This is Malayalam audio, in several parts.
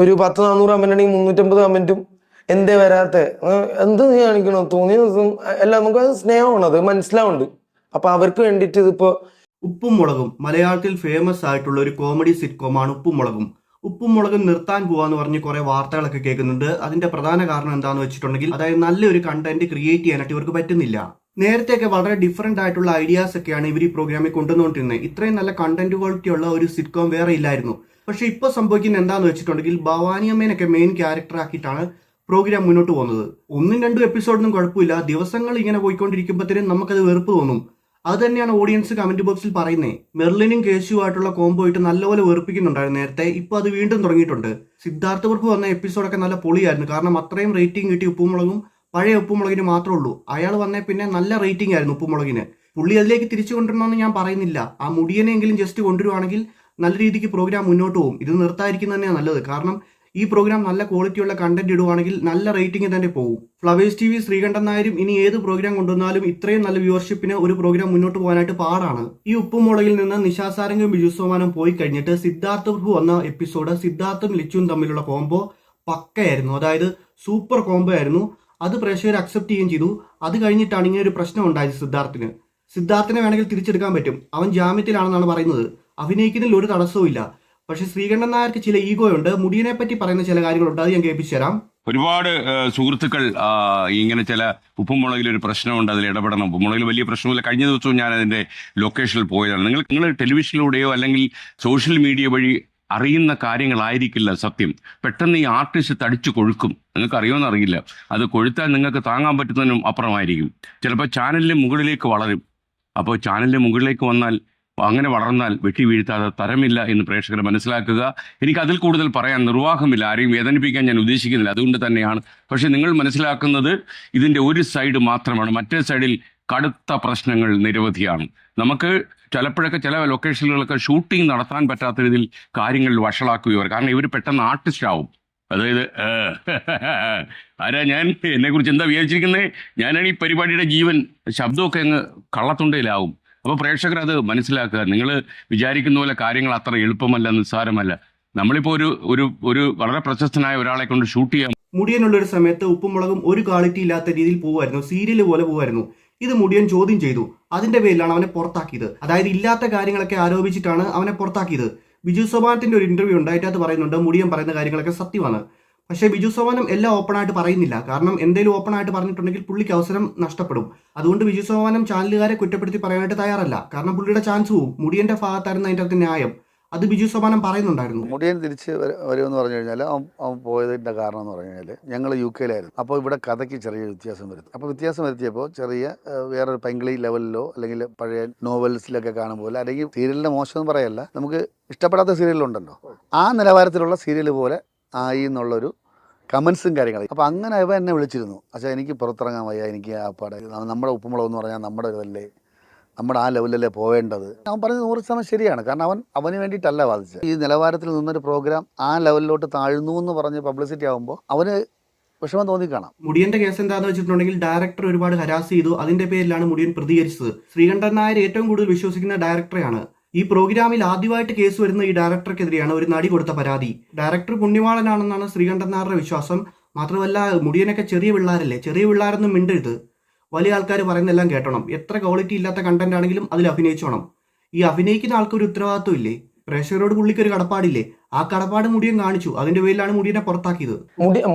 ഒരു 10-400 കമന്റ് ഉണ്ടെങ്കിൽ 350 കമന്റും എന്തേ വരാത്ത എന്ത് നീ കാണിക്കണോ തോന്നിയ ദിവസം എല്ലാം നമുക്ക് അത് സ്നേഹമാണ്, അത് മനസ്സിലാവുന്നുണ്ട്. അപ്പൊ അവർക്ക് വേണ്ടിട്ട് ഇതിപ്പോ ഉപ്പും മുളകും മലയാളത്തിൽ ഫേമസ് ആയിട്ടുള്ള ഒരു കോമഡി സിറ്റ്കോമാണ് ഉപ്പും മുളകും. ഉപ്പും മുളകും നിർത്താൻ പോവാന്ന് പറഞ്ഞ് കുറെ വാർത്തകളൊക്കെ കേൾക്കുന്നുണ്ട്. അതിന്റെ പ്രധാന കാരണം എന്താന്ന് വെച്ചിട്ടുണ്ടെങ്കിൽ അതായത് നല്ലൊരു കണ്ടന്റ് ക്രിയേറ്റ് ചെയ്യാനായിട്ട് ഇവർക്ക് പറ്റുന്നില്ല. നേരത്തെയൊക്കെ വളരെ ഡിഫറെന്റ് ആയിട്ടുള്ള ഐഡിയാസ് ഒക്കെയാണ് ഇവർ ഈ പ്രോഗ്രാമിൽ കൊണ്ടുവന്നുകൊണ്ടിരുന്നത്. ഇത്രയും നല്ല കണ്ടന്റ് ക്വാളിറ്റി ഉള്ള ഒരു സിറ്റ്കോം വേറെ ഇല്ലായിരുന്നു. പക്ഷെ ഇപ്പോൾ സംഭവിക്കുന്നത് എന്താന്ന് വെച്ചിട്ടുണ്ടെങ്കിൽ ഭവാനി അമ്മേനൊക്കെ മെയിൻ ക്യാരക്ടർ ആക്കിയിട്ടാണ് പ്രോഗ്രാം മുന്നോട്ട് പോകുന്നത്. 1-2 എപ്പിസോഡൊന്നും കുഴപ്പമില്ല, ദിവസങ്ങൾ ഇങ്ങനെ പോയിക്കൊണ്ടിരിക്കുമ്പോഴത്തേനും നമുക്കത് വെറുപ്പ് തോന്നും. അത് തന്നെയാണ് ഓഡിയൻസ് കമന്റ് ബോക്സിൽ പറയുന്നത്. മെർലിനും കേശുവായിട്ടുള്ള കോംബോ ആയിട്ട് നല്ലപോലെ വെറുപ്പിക്കുന്നുണ്ടായിരുന്നു നേരത്തെ. ഇപ്പൊ അത് വീണ്ടും തുടങ്ങിയിട്ടുണ്ട്. സിദ്ധാർത്ഥ പ്രഭു വന്ന എപ്പിസോഡൊക്കെ നല്ല പൊളിയായിരുന്നു. കാരണം അത്രയും റേറ്റിംഗ് കിട്ടി ഉപ്പുമുളകും പഴയ ഉപ്പുമുളകിന് മാത്രമേ ഉള്ളൂ. അയാൾ വന്നേ പിന്നെ നല്ല റേറ്റിംഗ് ആയിരുന്നു ഉപ്പുമുളകിന്. പുള്ളി അതിലേക്ക് തിരിച്ചു കൊണ്ടുവരണമെന്ന് ഞാൻ പറയുന്നില്ല. ആ മുടിയനെങ്കിലും ജസ്റ്റ് കൊണ്ടുവരുവാണെങ്കിൽ നല്ല രീതിക്ക് പ്രോഗ്രാം മുന്നോട്ട് പോകും. ഇത് നിർത്താതിരിക്കുന്നത് തന്നെയാണ് നല്ലത്. കാരണം ഈ പ്രോഗ്രാം നല്ല ക്വാളിറ്റിയുള്ള കണ്ടന്റ് ഇടുവാണെങ്കിൽ നല്ല റേറ്റിംഗ് തന്നെ പോകും. ഫ്ലവേഴ്സ് TV ശ്രീകണ്ഠൻ നായരും ഇനി ഏത് പ്രോഗ്രാം കൊണ്ടുവന്നാലും ഇത്രയും നല്ല വ്യൂവർഷിപ്പിന് ഒരു പ്രോഗ്രാം മുന്നോട്ട് പോകാനായിട്ട് പാടാണ്. ഈ ഉപ്പുമുളകിൽ നിന്ന് നിഷാ സാരംഗും ബിജു സോമാനും പോയി കഴിഞ്ഞിട്ട് സിദ്ധാർത്ഥ പ്രഭു വന്ന എപ്പിസോഡ് സിദ്ധാർത്ഥും ലിച്ചുവും തമ്മിലുള്ള കോംബോ പക്കയായിരുന്നു. അതായത് സൂപ്പർ കോംബോ ആയിരുന്നു. അത് പ്രേക്ഷകർ അക്സെപ്റ്റ് ചെയ്യുകയും ചെയ്തു. അത് കഴിഞ്ഞിട്ടാണ് ഇങ്ങനെ ഒരു പ്രശ്നം ഉണ്ടായത് സിദ്ധാർത്ഥിന്. സിദ്ധാർത്ഥിനെ വേണമെങ്കിൽ തിരിച്ചെടുക്കാൻ പറ്റും. അവൻ ജാമ്യത്തിലാണെന്നാണ് പറയുന്നത്. അഭിനയിക്കുന്നതിൽ ഒരു തടസ്സവും ഇല്ല. പക്ഷെ ശ്രീകണ്ഠൻ നായർക്ക് ചില ഈഗോ ഉണ്ട്. മുടിയനെ പറ്റി പറയുന്ന ചില കാര്യങ്ങളുണ്ട്. അത് ഞാൻ കേൾപ്പിച്ചു തരാം. ഒരുപാട് സുഹൃത്തുക്കൾ ഇങ്ങനെ ചില ഉപ്പുമുളകിലൊരു പ്രശ്നമുണ്ട്, അതിൽ ഇടപെടണം. ഉപ്പുമുളകിൽ വലിയ പ്രശ്നമില്ല. കഴിഞ്ഞ ദിവസവും ഞാൻ അതിന്റെ ലൊക്കേഷനിൽ പോയതാണ്. നിങ്ങൾ ടെലിവിഷനിലൂടെയോ അല്ലെങ്കിൽ സോഷ്യൽ മീഡിയ വഴി അറിയുന്ന കാര്യങ്ങളായിരിക്കില്ല സത്യം. പെട്ടെന്ന് ഈ ആർട്ടിസ്റ്റ് തടിച്ചു കൊഴുക്കും. നിങ്ങൾക്ക് അറിയുമെന്ന് അറിയില്ല. അത് കൊഴുത്താൽ നിങ്ങൾക്ക് താങ്ങാൻ പറ്റുന്നതിനും അപ്പുറമായിരിക്കും. ചിലപ്പോൾ ചാനലിന് മുകളിലേക്ക് വളരും. അപ്പോൾ ചാനലിന് മുകളിലേക്ക് വന്നാൽ, അങ്ങനെ വളർന്നാൽ വെട്ടി വീഴ്ത്താതെ തരമില്ല എന്ന് പ്രേക്ഷകർ മനസ്സിലാക്കുക. എനിക്ക് അതിൽ കൂടുതൽ പറയാൻ നിർവാഹമില്ല. ആരെയും വേദനിപ്പിക്കാൻ ഞാൻ ഉദ്ദേശിക്കുന്നില്ല. അതുകൊണ്ട് തന്നെയാണ്. പക്ഷെ നിങ്ങൾ മനസ്സിലാക്കുന്നത് ഇതിൻ്റെ ഒരു സൈഡ് മാത്രമാണ്. മറ്റേ സൈഡിൽ കടുത്ത പ്രശ്നങ്ങൾ നിരവധിയാണ്. നമുക്ക് ചിലപ്പോഴൊക്കെ ചില ലൊക്കേഷനുകളൊക്കെ ഷൂട്ടിംഗ് നടത്താൻ പറ്റാത്ത രീതിയിൽ കാര്യങ്ങൾ വഷളാക്കുകയോ, കാരണം ഇവർ പെട്ടെന്ന് ആർട്ടിസ്റ്റ് ആവും. അതായത് ആരാ ഞാൻ, എന്നെക്കുറിച്ച് എന്താ വിചാരിച്ചിരിക്കുന്നത്, ഞാനാണ് ഈ പരിപാടിയുടെ ജീവൻ. ശബ്ദമൊക്കെ അങ്ങ് കള്ളത്തുണ്ടയിലാവും. അപ്പോൾ പ്രേക്ഷകർ അത് മനസ്സിലാക്കുക. നിങ്ങൾ വിചാരിക്കുന്ന പോലെ കാര്യങ്ങൾ അത്ര എളുപ്പമല്ല, നിസ്സാരമല്ല. നമ്മളിപ്പോൾ ഒരു വളരെ പ്രശസ്തനായ ഒരാളെ കൊണ്ട് ഷൂട്ട് ചെയ്യാൻ മുടിയനുള്ളൊരു സമയത്ത് ഉപ്പുമുളകും ഒരു ക്വാളിറ്റി ഇല്ലാത്ത രീതിയിൽ പോകുമായിരുന്നു. സീരിയൽ പോലെ പോകുമായിരുന്നു. ഇത് മുടിയൻ ചോദ്യം ചെയ്തു. അതിന്റെ പേരിലാണ് അവനെ പുറത്താക്കിയത്. അതായത് ഇല്ലാത്ത കാര്യങ്ങളൊക്കെ ആരോപിച്ചിട്ടാണ് അവനെ പുറത്താക്കിയത്. ബിജു സോമാനത്തിന്റെ ഒരു ഇന്റർവ്യൂ ഉണ്ടായിട്ട് അത് പറയുന്നുണ്ട് മുടിയൻ പറയുന്ന കാര്യങ്ങളൊക്കെ സത്യമാണ്. പക്ഷേ ബിജു സോമാനം എല്ലാം ഓപ്പൺ ആയിട്ട് പറയുന്നില്ല. കാരണം എന്തെങ്കിലും ഓപ്പൺ ആയിട്ട് പറഞ്ഞിട്ടുണ്ടെങ്കിൽ പുള്ളിക്ക് അവസരം നഷ്ടപ്പെടും. അതുകൊണ്ട് ബിജു സോമാനം ചാനലുകാരെ കുറ്റപ്പെടുത്തി പറയാനായിട്ട് തയ്യാറല്ല. കാരണം പുള്ളിയുടെ ചാൻസ് പോവും. മുടിയന്റെ ഭാഗത്തായിരുന്നു അതിൻ്റെ അകത്ത് ന്യായം. അത് ബിജു സോമാനം പറയുന്നുണ്ടായിരുന്നു. മുടിയൻ തിരിച്ച് വരുമെന്ന് പറഞ്ഞു കഴിഞ്ഞാൽ അവൻ പോയതിൻ്റെ കാരണം എന്ന് പറഞ്ഞു കഴിഞ്ഞാൽ ഞങ്ങൾ UK യിലായിരുന്നു. അപ്പോൾ ഇവിടെ കഥയ്ക്ക് ചെറിയ വ്യത്യാസം വരുത്തും. അപ്പോൾ വ്യത്യാസം വരുത്തിയപ്പോൾ ചെറിയ വേറൊരു പെങ്കിളി ലെവലിലോ അല്ലെങ്കിൽ പഴയ നോവൽസിലൊക്കെ കാണും പോലെ, അല്ലെങ്കിൽ സീരിയലിൻ്റെ മോശം എന്ന് പറയല്ല, നമുക്ക് ഇഷ്ടപ്പെടാത്ത സീരിയലുണ്ടല്ലോ, ആ നിലവാരത്തിലുള്ള സീരിയൽ പോലെ ആയി എന്നുള്ളൊരു കമൻസും കാര്യങ്ങളും. അപ്പോൾ അങ്ങനെ ഇവ എന്നെ വിളിച്ചിരുന്നു. പക്ഷേ എനിക്ക് പുറത്തിറങ്ങാൻ വയ്യ, എനിക്ക് ആ പാടെ നമ്മുടെ ഉപ്പുമുളക് എന്ന് പറഞ്ഞാൽ നമ്മുടെ ഇതല്ലേ, നമ്മുടെ ആ ലെവലിലല്ലേ പോവേണ്ടത്. അവൻ പറഞ്ഞത് 100% ശരിയാണ്. കാരണം അവന് വേണ്ടിയിട്ടല്ല വാദിച്ചത്. ഈ നിലവാരത്തിൽ നിന്നൊരു പ്രോഗ്രാം ആ ലെവലിലോട്ട് താഴ്ന്നു എന്ന് പറഞ്ഞ് പബ്ലിസിറ്റി ആകുമ്പോൾ അവന് വിഷമം തോന്നിക്കാണാം. മുടിയന്റെ കേസ് എന്താണെന്ന് വെച്ചിട്ടുണ്ടെങ്കിൽ ഡയറക്ടർ ഒരുപാട് ഹരാസ് ചെയ്തു. അതിന്റെ പേരിലാണ് മുടിയൻ പ്രതികരിച്ചത്. ശ്രീകണ്ഠൻ നായർ ഏറ്റവും കൂടുതൽ വിശ്വസിക്കുന്ന ഡയറക്ടറെയാണ്. ഈ പ്രോഗ്രാമിൽ ആദ്യമായിട്ട് കേസ് വരുന്ന ഈ ഡയറക്ടർക്കെതിരെയാണ് ഒരു നടി കൊടുത്ത പരാതി. ഡയറക്ടർ പുണ്യവാളനാണെന്നാണ് ശ്രീകണ്ഠൻ നായരുടെ വിശ്വാസം. മാത്രമല്ല മുടിയനൊക്കെ ചെറിയ പിള്ളേരല്ലേ, ചെറിയ പിള്ളേരൊന്നും മിണ്ടരുത്. വലിയ ആൾക്കാർ പറയുന്നതെല്ലാം കേട്ടോണം. എത്ര ക്വാളിറ്റി ഇല്ലാത്ത കണ്ടന്റ് ആണെങ്കിലും അതിൽ അഭിനയിച്ചോണം. ഈ അഭിനയിക്കുന്ന ആൾക്കൊരു ഉത്തരവാദിത്വം ഇല്ലേ? പ്രേക്ഷകരോട് പുള്ളിക്കൊരു കടപ്പാടില്ലേ? ആ കടപ്പാട് മുടിയൻ കാണിച്ചു. അതിന്റെ പേരിലാണ് മുടിയനെ പുറത്താക്കിയത്.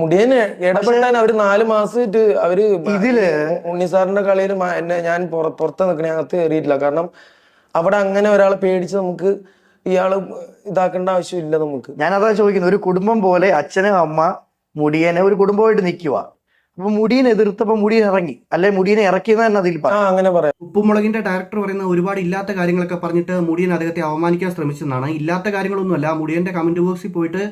മുടിയനെ ഇടപെടാൻ അവര് 4 മാസമായിട്ട് അവര് ഇതില് ഉണ്ണിസാറിന്റെ കളിയിൽ ഞാൻ പുറത്ത് നിൽക്കണേ, അകത്ത് കയറിയിട്ടില്ല. കാരണം അവിടെ അങ്ങനെ ഒരാളെ പേടിച്ച് നമുക്ക് ഇയാള് ഇതാക്കേണ്ട ആവശ്യമില്ല. നമുക്ക് ഞാനതാ ചോദിക്കുന്നത്. ഒരു കുടുംബം പോലെ അച്ഛനും അമ്മ മുടിയനെ ഒരു കുടുംബമായിട്ട് നിൽക്കുക. അപ്പൊ മുടിയനെ എതിർത്തപ്പോ മുടിയൻ ഇറങ്ങി, അല്ലെ മുടിയനെ ഇറക്കിയെന്ന് തന്നെ അതിൽ അങ്ങനെ പറയാം. ഉപ്പുമുളകിന്റെ ഡയറക്ടർ പറയുന്ന ഒരുപാട് ഇല്ലാത്ത കാര്യങ്ങളൊക്കെ പറഞ്ഞിട്ട് മുടിയൻ അദ്ദേഹത്തെ അവമാനിക്കാൻ ശ്രമിച്ചെന്നാണ്. ഇല്ലാത്ത കാര്യങ്ങളൊന്നുമല്ല. മുടിയന്റെ കമന്റ് ബോക്സിൽ പോയിട്ട്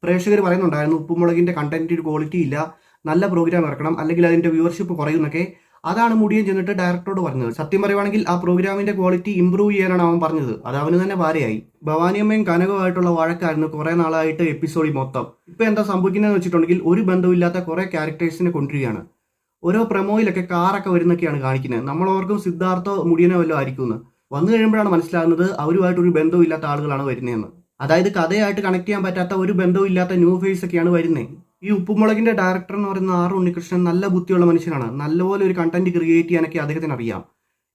പ്രേക്ഷകർ പറയുന്നുണ്ടായിരുന്നു ഉപ്പുമുളകിന്റെ കണ്ടന്റ് ഒരു ക്വാളിറ്റി ഇല്ല, നല്ല പ്രോഗ്രാം ഇറക്കണം, അല്ലെങ്കിൽ അതിന്റെ വ്യൂവർഷിപ്പ് കുറയുന്നൊക്കെ. അതാണ് മുടിയൻ ചെന്നിട്ട് ഡയറക്ടറോട് പറഞ്ഞത്. സത്യം പറയുവാണെങ്കിൽ ആ പ്രോഗ്രാമിന്റെ ക്വാളിറ്റി ഇംപ്രൂവ് ചെയ്യാനാണ് അവൻ പറഞ്ഞത്. അത് അവന് തന്നെ ഭാര്യയായി. ഭവാനിയമ്മയും കനകമായിട്ടുള്ള വഴക്കായിരുന്നു കുറെ നാളായിട്ട് എപ്പിസോഡിൽ മൊത്തം. ഇപ്പൊ എന്താ സംഭവിക്കുന്നതെന്ന് വെച്ചിട്ടുണ്ടെങ്കിൽ ഒരു ബന്ധമില്ലാത്ത കുറെ ക്യാരക്ടേഴ്സിനെ കൊണ്ടുവരികയാണ്. ഓരോ പ്രമോയിലൊക്കെ കാറൊക്കെ വരുന്നൊക്കെയാണ് കാണിക്കുന്നത്. നമ്മളോർക്കും സിദ്ധാർത്ഥോ മുടിയനോ വല്ലതും ആയിരിക്കുമെന്ന്. വന്നു കഴിയുമ്പോഴാണ് മനസ്സിലാകുന്നത് അവരുമായിട്ടൊരു ബന്ധമില്ലാത്ത ആളുകളാണ് വരുന്നതെന്ന്. അതായത് കഥയായിട്ട് കണക്ട് ചെയ്യാൻ പറ്റാത്ത ഒരു ബന്ധവും ഇല്ലാത്ത ന്യൂ ഫേസ് ഒക്കെയാണ് വരുന്നത്. ഈ ഉപ്പുമുളകിന്റെ ഡയറക്ടർ എന്ന് പറയുന്ന ആർ ഉണ്ണികൃഷ്ണൻ നല്ല ബുദ്ധിയുള്ള മനുഷ്യനാണ്. നല്ലപോലെ ഒരു കണ്ടന്റ് ക്രിയേറ്റ് ചെയ്യാനൊക്കെ അദ്ദേഹത്തിന് അറിയാം.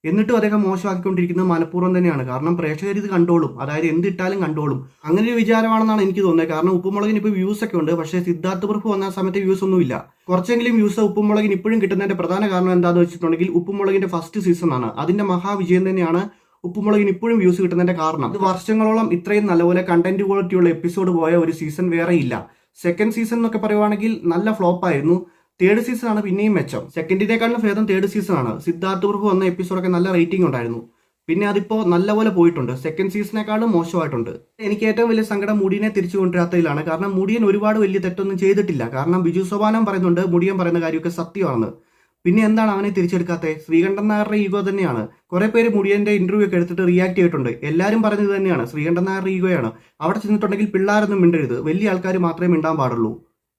എന്നിട്ടും അദ്ദേഹം മോശമാക്കിക്കൊണ്ടിരിക്കുന്നത് മനഃപൂർവ്വം തന്നെയാണ്. കാരണം പ്രേക്ഷകർ ഇത് കണ്ടോളും, അതായത് എന്തിട്ടാലും കണ്ടോളും, അങ്ങനെ ഒരു വിചാരമാണെന്നാണ് എനിക്ക് തോന്നുന്നത്. കാരണം ഉപ്പുമുളകിന് ഇപ്പോൾ വ്യൂസ് ഒക്കെ ഉണ്ട്, പക്ഷേ സിദ്ധാർത്ഥ പ്രഭു വന്ന സമയത്ത് വ്യൂസ് ഒന്നുമില്ല. കുറച്ചെങ്കിലും വ്യൂസ് ഉപ്പുമുളകിന് ഇപ്പോഴും കിട്ടുന്നതിന്റെ പ്രധാന കാരണം എന്താണെന്ന് വെച്ചിട്ടുണ്ടെങ്കിൽ ഉപ്പുമുളകിന്റെ ഫസ്റ്റ് സീസൺ ആണ്. അതിന്റെ മഹാവിജയം തന്നെയാണ് ഉപ്പുമുളകിന് ഇപ്പോഴും വ്യൂസ് കിട്ടുന്നതിന്റെ കാരണം. ഇത് വർഷങ്ങളോളം ഇത്രയും നല്ലപോലെ കണ്ടന്റ് ക്വാളിറ്റിയുള്ള എപ്പിസോഡ് പോയ ഒരു സീസൺ വേറെ ഇല്ല. സെക്കൻഡ് സീസൺ എന്നൊക്കെ പറയുവാണെങ്കിൽ നല്ല ഫ്ലോപ്പ് ആയിരുന്നു. തേർഡ് സീസൺ ആണ് പിന്നെയും മെച്ചം. സെക്കൻഡിനേക്കാളും ഭേദം തേർഡ് സീസൺ ആണ്. സിദ്ധാർത്ഥ പ്രഭു വന്ന എപ്പിസോഡൊക്കെ നല്ല റേറ്റിംഗ് ഉണ്ടായിരുന്നു. പിന്നെ അതിപ്പോൾ നല്ലപോലെ പോയിട്ടുണ്ട്. സെക്കൻഡ് സീസണേക്കാളും മോശമായിട്ടുണ്ട്. എനിക്ക് ഏറ്റവും വലിയ സങ്കടം മുടിയനെ തിരിച്ചു കൊണ്ടുവരാത്തതിലാണ്. കാരണം മുടിയൻ ഒരുപാട് വലിയ തെറ്റൊന്നും ചെയ്തിട്ടില്ല. കാരണം ബിജു സോപാനം പറയുന്നുണ്ട് മുടിയൻ പറയുന്ന കാര്യമൊക്കെ സത്യമാണെന്ന്. പിന്നെ എന്താണ് അവനെ തിരിച്ചെടുക്കാത്തത്? ശ്രീകണ്ഠൻ നായരുടെ ഈഗോ തന്നെയാണ്. കുറെ പേര് മുടിയന്റെ ഇന്റർവ്യൂ ഒക്കെ എടുത്തിട്ട് റിയാക്ട് ചെയ്തിട്ടുണ്ട്. എല്ലാവരും പറഞ്ഞത് തന്നെയാണ് ശ്രീകണ്ഠൻ നായരുടെ ഈഗോയാണ്. അവിടെ ചെന്നിട്ടുണ്ടെങ്കിൽ പിള്ളേരൊന്നും മിണ്ടരുത്, വലിയ ആൾക്കാർ മാത്രമേ മിണ്ടാൻ പാടുള്ളൂ.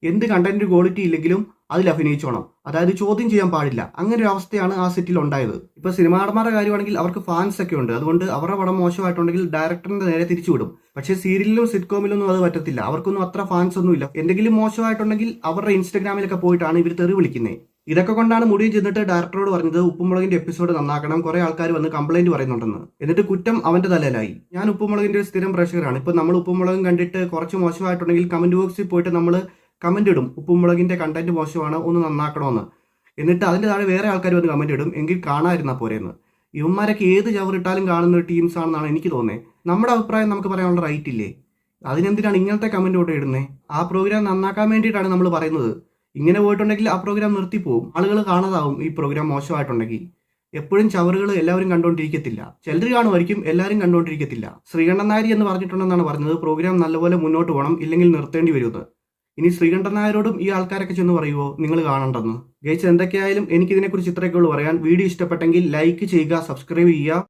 എന്ത് കണ്ടന്റ് ക്വാളിറ്റി ഇല്ലെങ്കിലും അതിൽ അഭിനയിച്ചോണം, അതായത് ചോദ്യം ചെയ്യാൻ പാടില്ല. അങ്ങനെ ഒരു അവസ്ഥയാണ് ആ സെറ്റിൽ ഉണ്ടായത്. ഇപ്പൊ സിനിമാ നടന്മാരുടെ കാര്യമാണെങ്കിൽ അവർക്ക് ഫാൻസ് ഒക്കെ ഉണ്ട്. അതുകൊണ്ട് അവരുടെ പടം മോശമായിട്ടുണ്ടെങ്കിൽ ഡയറക്ടറിന്റെ നേരെ തിരിച്ചുവിടും. പക്ഷേ സീരിയലിലും സിറ്റ്കോമിലൊന്നും അത് പറ്റത്തില്ല. അവർക്കൊന്നും അത്ര ഫാൻസ് ഒന്നും ഇല്ല. എന്തെങ്കിലും മോശമായിട്ടുണ്ടെങ്കിൽ അവരുടെ ഇൻസ്റ്റഗ്രാമിലൊക്കെ പോയിട്ടാണ് ഇവർ തെറി വിളിക്കുന്നത്. ഇതൊക്കെ കൊണ്ടാണ് മുടിയൻ ചെന്നിട്ട് ഡയറക്ടറോട് പറഞ്ഞത് ഉപ്പുമുളകിന്റെ എപ്പിസോഡ് നന്നാക്കണം, കുറെ ആൾക്കാർ വന്ന് കംപ്ലൈന്റ് പറയുന്നുണ്ടെന്ന്. എന്നിട്ട് കുറ്റം അവന്റെ തലയിലായി. ഞാൻ ഉപ്പുമുളകിന്റെ ഒരു സ്ഥിരം പ്രേക്ഷകരാണ്. ഇപ്പൊ നമ്മൾ ഉപ്പുമുളകും കണ്ടിട്ട് കുറച്ച് മോശമായിട്ടുണ്ടെങ്കിൽ കമന്റ് ബോക്സിൽ പോയിട്ട് നമ്മൾ കമന്റ് ഇടും, ഉപ്പുമുളകിന്റെ കണ്ടന്റ് മോശമാണ്, ഒന്ന് നന്നാക്കണമെന്ന്. എന്നിട്ട് അതിന്റെ താഴെ വേറെ ആൾക്കാർ വന്ന് കമന്റ് ഇടും, എങ്കിൽ കാണാതിരുന്നാൽ പോരെന്ന്. ഇവന്മാരൊക്കെ ഏത് ചവറിട്ടാലും കാണുന്ന ഒരു ടീംസ് ആണെന്നാണ് എനിക്ക് തോന്നുന്നത്. നമ്മുടെ അഭിപ്രായം നമുക്ക് പറയാനുള്ള റൈറ്റ് ഇല്ലേ? അതിനെന്തിനാണ് ഇങ്ങനത്തെ കമന്റ് കൊണ്ട് ഇടുന്നത്? ആ പ്രോഗ്രാം നന്നാക്കാൻ വേണ്ടിയിട്ടാണ് നമ്മൾ പറയുന്നത്. ഇങ്ങനെ പോയിട്ടുണ്ടെങ്കിൽ ആ പ്രോഗ്രാം നിർത്തിപ്പോവും. ആളുകൾ കാണാതാവും ഈ പ്രോഗ്രാം മോശമായിട്ടുണ്ടെങ്കിൽ. എപ്പോഴും ചവറുകൾ എല്ലാവരും കണ്ടുകൊണ്ടിരിക്കത്തില്ല. ചിലർ കാണുമായിരിക്കും, എല്ലാവരും കണ്ടുകൊണ്ടിരിക്കത്തില്ല. ശ്രീകണ്ഠൻ നായർ എന്ന് പറഞ്ഞിട്ടുണ്ടെന്നാണ് പറഞ്ഞത് പ്രോഗ്രാം നല്ലപോലെ മുന്നോട്ട് പോകണം, ഇല്ലെങ്കിൽ നിർത്തേണ്ടി വരുമെന്ന്. ഇനി ശ്രീകണ്ഠൻ നായരോടും ഈ ആൾക്കാരൊക്കെ ചെന്ന് പറയുമോ നിങ്ങൾ കാണണ്ടെന്ന്? ഗൈസ്, എന്തൊക്കെയായാലും എനിക്കിതിനെക്കുറിച്ച് ഇത്രയൊക്കെ ഉള്ളൂ പറയാൻ. വീഡിയോ ഇഷ്ടപ്പെട്ടെങ്കിൽ ലൈക്ക് ചെയ്യുക, സബ്സ്ക്രൈബ് ചെയ്യുക.